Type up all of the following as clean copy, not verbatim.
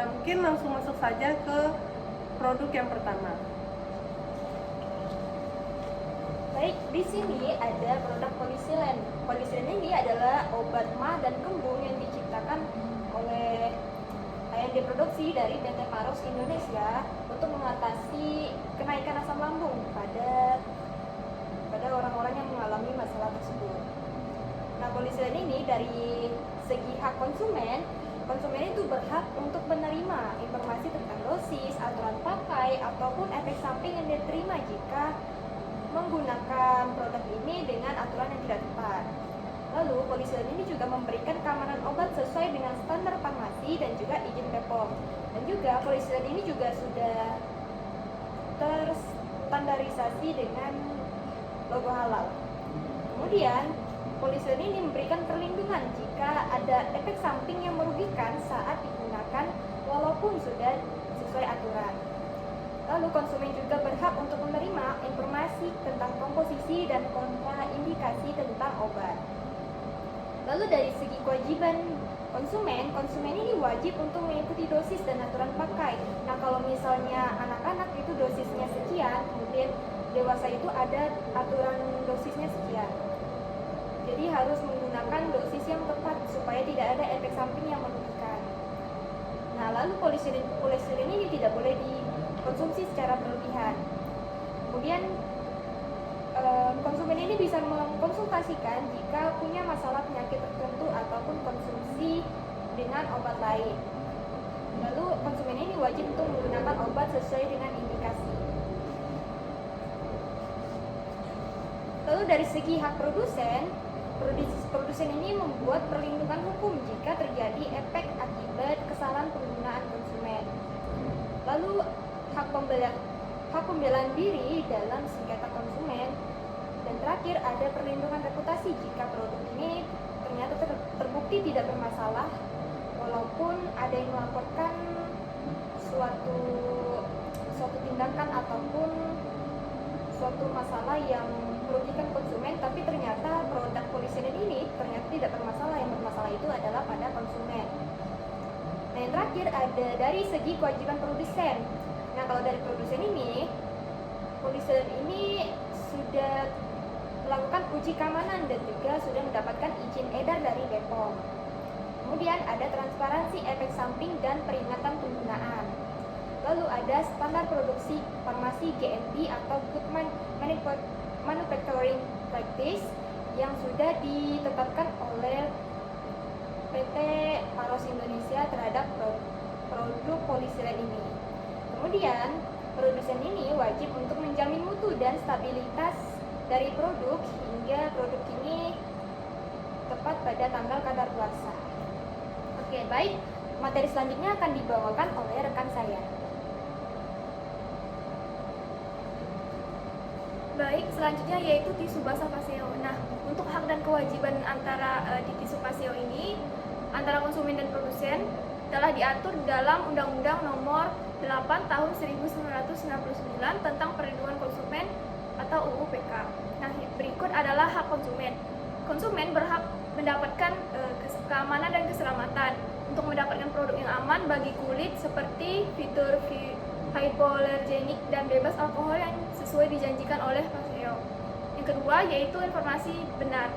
Nah, mungkin langsung masuk saja ke produk yang pertama. Baik, di sini ada produk polisilen. Polisilen ini adalah obat mah dan kembung yang diciptakan oleh yang diproduksi dari PT Maros Indonesia untuk mengatasi kenaikan asam lambung pada orang-orang yang mengalami masalah tersebut. Nah, polisilen ini dari segi hak konsumen itu berhak untuk menerima informasi tentang dosis, aturan pakai, ataupun efek samping yang diterima jika menggunakan produk ini dengan aturan yang tidak tepat. Lalu, polisilen ini juga memberikan keamanan obat sesuai dengan standar farmasi dan juga izin BPOM. Dan juga polisilen ini juga sudah terstandarisasi dengan logo halal. Kemudian, polisilen ini memberikan perlindungan jika ada efek samping yang merugikan saat digunakan walaupun sudah sesuai aturan. Lalu konsumen juga berhak untuk menerima informasi tentang komposisi dan kontraindikasi tentang obat. Lalu dari segi kewajiban konsumen ini wajib untuk mengikuti dosis dan aturan pakai. Nah, kalau misalnya anak-anak itu dosisnya sekian, kemudian dewasa itu ada aturan dosisnya sekian. Jadi harus menggunakan dosis yang tepat supaya tidak ada efek samping yang merugikan. Nah, lalu polisilen ini tidak boleh dikonsumsi secara berlebihan. Kemudian konsumen ini bisa mengkonsultasikan jika punya masalah penyakit tertentu ataupun konsumsi dengan obat lain. Lalu konsumen ini wajib untuk menggunakan obat sesuai dengan indikasi. Lalu dari segi hak produsen ini membuat perlindungan hukum jika terjadi efek akibat kesalahan penggunaan konsumen. Lalu hak pembelaan diri dalam sengketa konsumen. Dan terakhir ada perlindungan reputasi jika produk ini ternyata terbukti tidak bermasalah walaupun ada yang melaporkan suatu tindakan ataupun suatu masalah yang merugikan konsumen, tapi ternyata produk polisilen ini ternyata tidak bermasalah. Yang bermasalah itu adalah pada konsumen. Nah, yang terakhir ada dari segi kewajiban produsen. Nah, kalau dari produsen ini, polisilen ini sudah melakukan uji keamanan dan juga sudah mendapatkan izin edar dari BPOM. Kemudian ada transparansi efek samping dan peringatan penggunaan. Lalu ada standar produksi farmasi GMP atau Good Manufacturing Practice yang sudah ditetapkan oleh PT Maros Indonesia terhadap produk polisilen ini. Kemudian, produsen ini wajib untuk menjamin mutu dan stabilitas dari produk hingga produk ini tepat pada tanggal kadaluarsa. Oke, baik. Materi selanjutnya akan dibawakan oleh rekan saya. Baik, selanjutnya yaitu tisu basah Paseo. Nah, untuk hak dan kewajiban di tisu Paseo ini antara konsumen dan produsen telah diatur dalam Undang-Undang Nomor 8 Tahun 1999 tentang Perlindungan Konsumen atau UU PK. Nah, berikut adalah hak konsumen. Konsumen berhak mendapatkan keamanan dan keselamatan untuk mendapatkan produk yang aman bagi kulit seperti fitur hypoallergenic dan bebas alkohol yang sesuai dijanjikan oleh Paseo. Yang kedua yaitu informasi benar.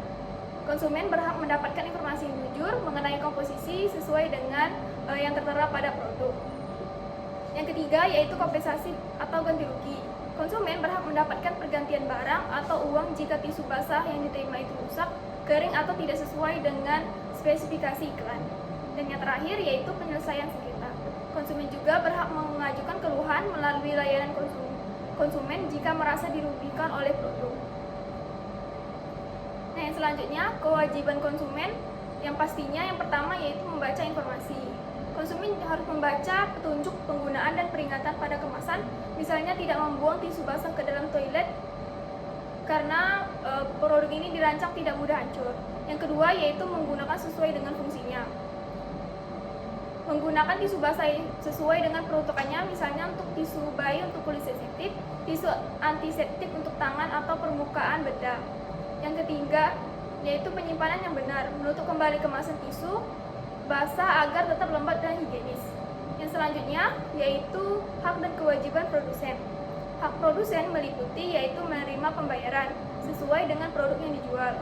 Konsumen berhak mendapatkan informasi yang jujur mengenai komposisi sesuai dengan yang tertera pada produk. Yang ketiga yaitu kompensasi atau ganti rugi. Konsumen berhak mendapatkan pergantian barang atau uang jika tisu basah yang diterima itu rusak, kering atau tidak sesuai dengan spesifikasi iklan. Dan yang terakhir yaitu penyelesaian sengketa. Konsumen juga berhak mengajukan keluhan melalui layanan konsumen jika merasa dirugikan oleh produk. Nah, yang selanjutnya kewajiban konsumen yang pastinya yang pertama yaitu membaca informasi. Konsumen harus membaca petunjuk penggunaan dan peringatan pada kemasan, misalnya tidak membuang tisu basah ke dalam toilet karena produk ini dirancang tidak mudah hancur. Yang kedua yaitu menggunakan sesuai dengan fungsinya. Menggunakan tisu basah sesuai dengan peruntukannya, misalnya untuk tisu bayi untuk kulit sensitif, tisu antiseptik untuk tangan atau permukaan bedah. Yang ketiga yaitu penyimpanan yang benar, menutup kembali kemasan tisu basah agar tetap lembab dan higienis. Yang selanjutnya yaitu hak dan kewajiban produsen. Hak produsen meliputi yaitu menerima pembayaran sesuai dengan produk yang dijual.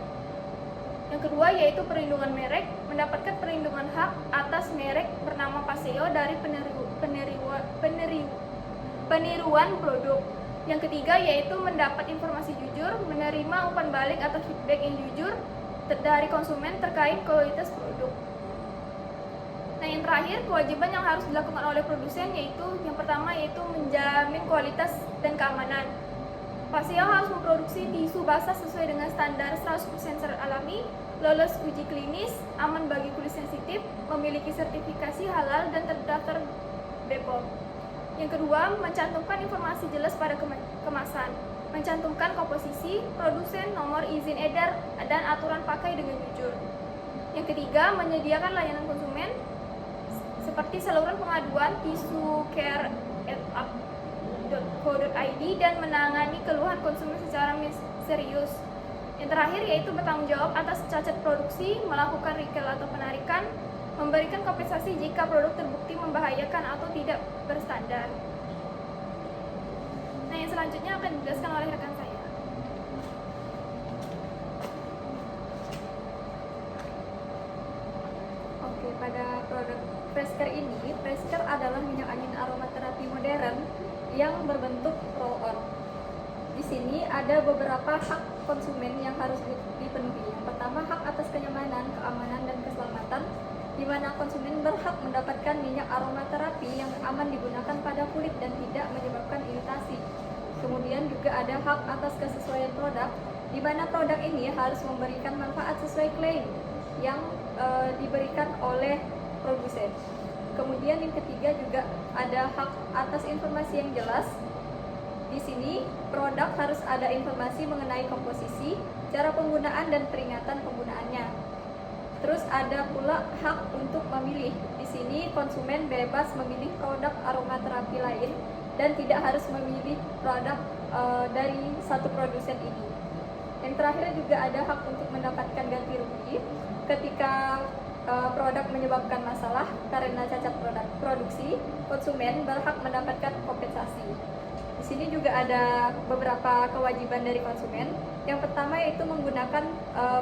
Yang kedua yaitu perlindungan merek, mendapatkan perlindungan hak atas merek bernama Paseo dari peniruan produk. Yang ketiga yaitu mendapat informasi jujur, menerima umpan balik atau feedback yang jujur dari konsumen terkait kualitas produk. Nah, yang terakhir, kewajiban yang harus dilakukan oleh produsen yaitu yang pertama yaitu menjamin kualitas dan keamanan. Paseo harus memproduksi tisu basah sesuai dengan standar 100% serat alami, lolos uji klinis, aman bagi kulit sensitif, memiliki sertifikasi halal dan terdaftar BPOM. Yang kedua, mencantumkan informasi jelas pada kemasan, mencantumkan komposisi, produsen, nomor izin edar, dan aturan pakai dengan jujur. Yang ketiga, menyediakan layanan konsumen seperti saluran pengaduan tisucare@up.co.id dan menangani keluhan konsumen secara serius. Yang terakhir yaitu bertanggung jawab atas cacat produksi, melakukan recall atau penarikan, memberikan kompensasi jika produk terbukti membahayakan atau tidak berstandar. Nah, yang selanjutnya akan dijelaskan oleh rekan saya. Oke, pada produk Fresker ini, Fresker adalah minyak angin aromaterapi modern yang berbentuk roll-on. Di sini ada beberapa hak konsumen yang harus dipenuhi. Yang pertama, hak atas kenyamanan, keamanan, dan keselamatan, di mana konsumen berhak mendapatkan minyak aromaterapi yang aman digunakan pada kulit dan tidak menyebabkan iritasi. Kemudian juga ada hak atas kesesuaian produk, di mana produk ini harus memberikan manfaat sesuai klaim yang diberikan oleh produsen. Kemudian yang ketiga juga ada hak atas informasi yang jelas. Di sini produk harus ada informasi mengenai komposisi, cara penggunaan dan peringatan penggunaannya. Terus ada pula hak untuk memilih. Di sini konsumen bebas memilih produk aromaterapi lain dan tidak harus memilih produk dari satu produsen ini. Yang terakhir juga ada hak untuk mendapatkan ganti rugi ketika produk menyebabkan masalah karena cacat produksi, konsumen berhak mendapatkan kompensasi. Di sini juga ada beberapa kewajiban dari konsumen. Yang pertama yaitu menggunakan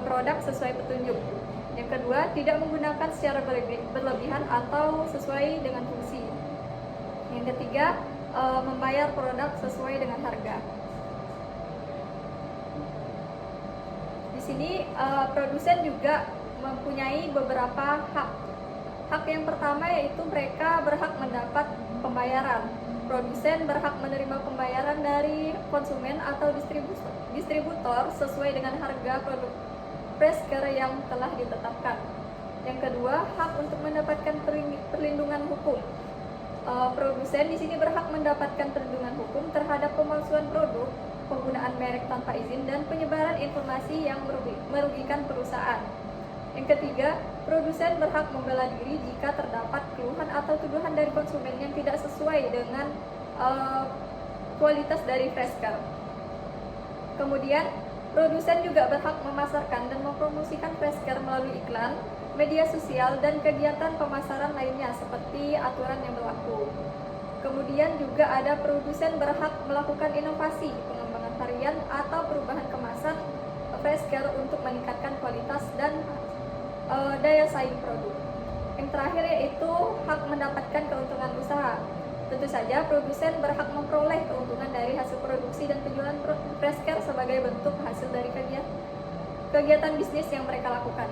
produk sesuai petunjuk. Yang kedua, tidak menggunakan secara berlebihan atau sesuai dengan fungsi. Yang ketiga, membayar produk sesuai dengan harga. Di sini produsen juga mempunyai beberapa hak. Hak yang pertama yaitu mereka berhak mendapat pembayaran. Produsen berhak menerima pembayaran dari konsumen atau distributor sesuai dengan harga produk Fresker yang telah ditetapkan. Yang kedua, hak untuk mendapatkan perlindungan hukum. Produsen di sini berhak mendapatkan perlindungan hukum terhadap pemalsuan produk, penggunaan merek tanpa izin, dan penyebaran informasi yang merugikan perusahaan. Yang ketiga, produsen berhak membela diri jika terdapat keluhan atau tuduhan dari konsumen yang tidak sesuai dengan kualitas dari Fresker. Kemudian, produsen juga berhak memasarkan dan mempromosikan Fresker melalui iklan, media sosial, dan kegiatan pemasaran lainnya seperti aturan yang berlaku. Kemudian juga ada produsen berhak melakukan inovasi, pengembangan varian, atau perubahan kemasan Fresker untuk meningkatkan kualitas dan daya saing produk. Yang terakhir yaitu hak mendapatkan keuntungan usaha. Tentu saja produsen berhak memperoleh keuntungan dari hasil produksi dan penjualan Fresker sebagai bentuk hasil dari kegiatan bisnis yang mereka lakukan.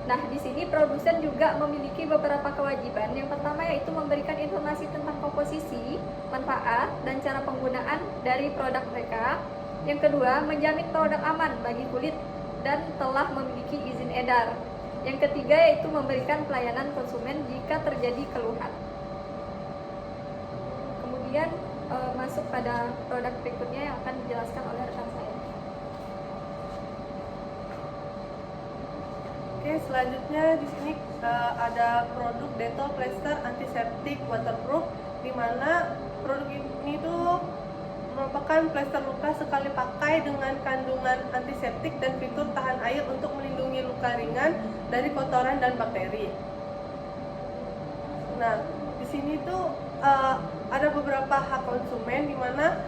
Nah, di sini produsen juga memiliki beberapa kewajiban. Yang pertama yaitu memberikan informasi tentang komposisi, manfaat, dan cara penggunaan dari produk mereka. Yang kedua, menjamin produk aman bagi kulit dan telah memiliki izin edar. Yang ketiga yaitu memberikan pelayanan konsumen jika terjadi keluhan. Kemudian masuk pada produk berikutnya yang akan dijelaskan oleh rekan saya. Oke, selanjutnya di sini ada produk Dettol Plester Antiseptik Waterproof, di mana produk ini tuh merupakan plester luka sekali pakai dengan kandungan antiseptik dan fitur tahan air untuk melindungi luka ringan dari kotoran dan bakteri. Nah, di sini tuh ada beberapa hak konsumen di mana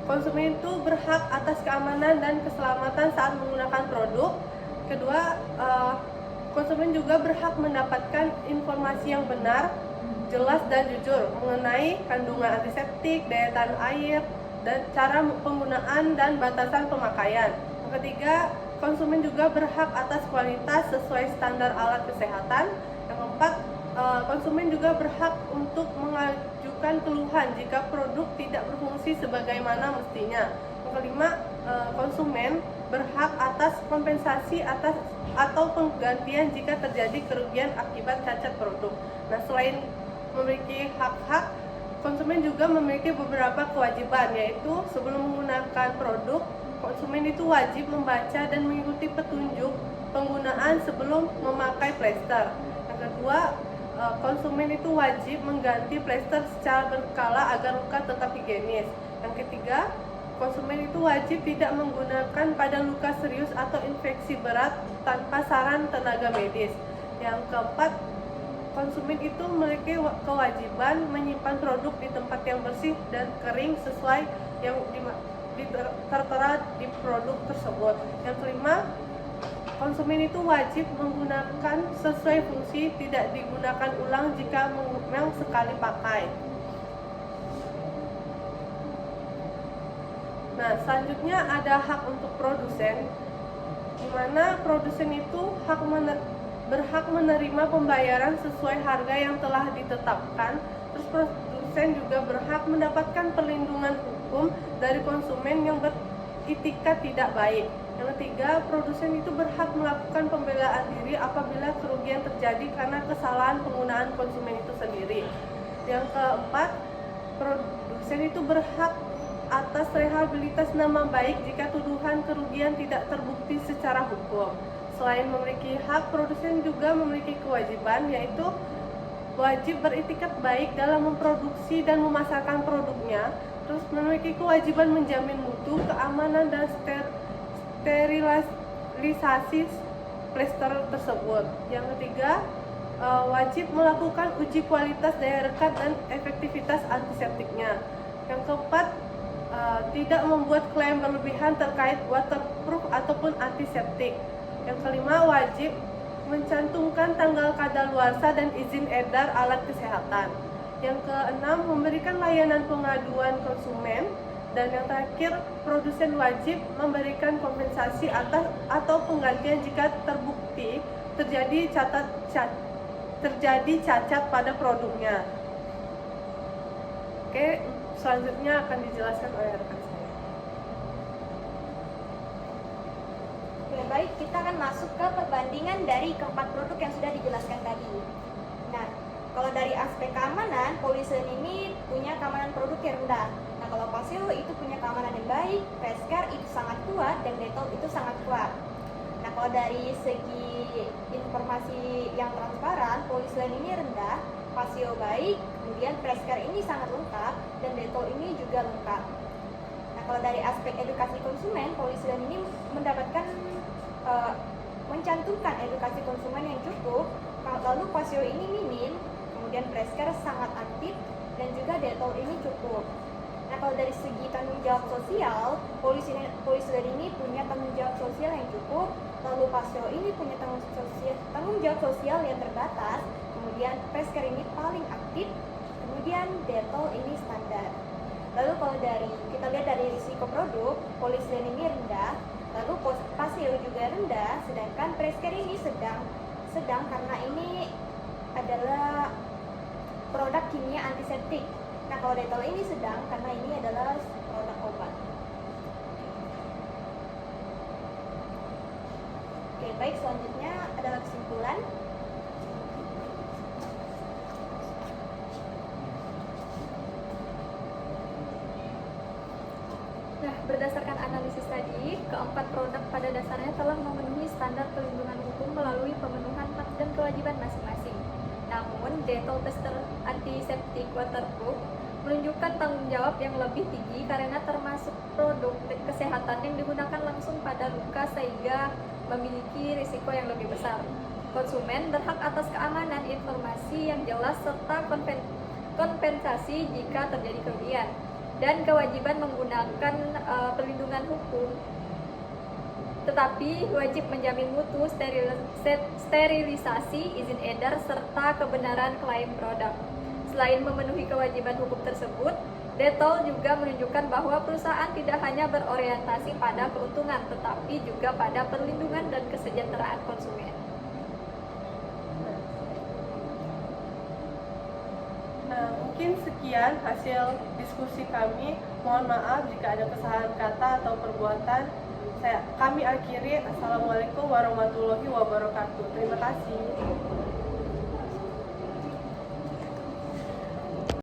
konsumen itu berhak atas keamanan dan keselamatan saat menggunakan produk. Kedua, konsumen juga berhak mendapatkan informasi yang benar, jelas dan jujur mengenai kandungan antiseptik, daya tahan air, dan cara penggunaan dan batasan pemakaian. Yang ketiga, konsumen juga berhak atas kualitas sesuai standar alat kesehatan. Yang keempat, konsumen juga berhak untuk mengajukan keluhan jika produk tidak berfungsi sebagaimana mestinya. Yang kelima, konsumen berhak atas kompensasi atau penggantian jika terjadi kerugian akibat cacat produk. Nah, selain memiliki hak-hak, konsumen juga memiliki beberapa kewajiban, yaitu sebelum menggunakan produk, konsumen itu wajib membaca dan mengikuti petunjuk penggunaan sebelum memakai plester. Yang kedua, konsumen itu wajib mengganti plester secara berkala agar luka tetap higienis. Yang ketiga, konsumen itu wajib tidak menggunakan pada luka serius atau infeksi berat tanpa saran tenaga medis. Yang keempat, konsumen itu memiliki kewajiban menyimpan produk di tempat yang bersih dan kering sesuai yang tertera di produk tersebut. Yang kelima, konsumen itu wajib menggunakan sesuai fungsi, tidak digunakan ulang jika memang sekali pakai. Nah, selanjutnya ada hak untuk produsen, di mana produsen itu berhak menerima pembayaran sesuai harga yang telah ditetapkan. Terus produsen juga berhak mendapatkan perlindungan hukum dari konsumen yang beritikat tidak baik. Yang ketiga, produsen itu berhak melakukan pembelaan diri apabila kerugian terjadi karena kesalahan penggunaan konsumen itu sendiri. Yang keempat, produsen itu berhak atas rehabilitas nama baik jika tuduhan kerugian tidak terbukti secara hukum. Selain memiliki hak, produsen juga memiliki kewajiban, yaitu wajib beritikat baik dalam memproduksi dan memasarkan produknya. Terus memiliki kewajiban menjamin mutu, keamanan, dan sterilisasi plester tersebut. Yang ketiga, wajib melakukan uji kualitas daya rekat dan efektivitas antiseptiknya. Yang keempat, tidak membuat klaim berlebihan terkait waterproof ataupun antiseptik. Yang kelima, wajib mencantumkan tanggal kadaluarsa dan izin edar alat kesehatan. Yang keenam, memberikan layanan pengaduan konsumen. Dan yang terakhir, produsen wajib memberikan kompensasi atau penggantian jika terbukti terjadi cacat pada produknya. Oke, selanjutnya akan dijelaskan oleh rekan saya. Oke, baik, kita akan masuk ke perbandingan dari keempat produk yang sudah dijelaskan tadi. Nah, kalau dari aspek keamanan, Polysen ini punya keamanan produk yang rendah. Nah, kalau Paseo itu punya keamanan yang baik, Prescar itu sangat kuat, dan Dettol itu sangat kuat. Nah, kalau dari segi informasi yang transparan, Polysen ini rendah, Paseo baik, kemudian Prescar ini sangat lengkap, dan Dettol ini juga lengkap. Nah, kalau dari aspek edukasi konsumen, Polysen ini mencantumkan edukasi konsumen yang cukup, lalu Paseo ini minim, kemudian Prescar sangat aktif, dan juga Dettol ini cukup. Nah, kalau dari segi tanggung jawab sosial, Polysen ini punya tanggung jawab sosial yang cukup, lalu Paseo ini punya tanggung jawab sosial yang terbatas, kemudian Prescar ini paling aktif, kemudian Dettol ini standar. Lalu kalau kita lihat dari risiko produk, Polysen ini rendah, lalu Paseo juga rendah, sedangkan Prescar ini sedang karena ini adalah produk kimia antiseptik. Nah, kalau Dettol ini sedang karena ini adalah produk obat. Oke, baik, selanjutnya adalah kesimpulan. Nah, berdasarkan analisis tadi, keempat produk pada dasarnya telah memenuhi standar perlindungan hukum melalui pemenuhan hak dan kewajiban masing-masing. Namun, Dettol Tester Antiseptik Waterproof menunjukkan tanggung jawab yang lebih tinggi karena termasuk produk kesehatan yang digunakan langsung pada luka sehingga memiliki risiko yang lebih besar. Konsumen berhak atas keamanan informasi yang jelas serta kompensasi jika terjadi kerugian, dan kewajiban menggunakan perlindungan hukum, tetapi wajib menjamin mutu, sterilisasi, izin edar, serta kebenaran klaim produk. Selain memenuhi kewajiban hukum tersebut, DETOL juga menunjukkan bahwa perusahaan tidak hanya berorientasi pada keuntungan, tetapi juga pada perlindungan dan kesejahteraan konsumen. Nah, mungkin sekian hasil diskusi kami. Mohon maaf jika ada kesalahan kata atau perbuatan. Kami akhiri. Assalamualaikum warahmatullahi wabarakatuh. Terima kasih.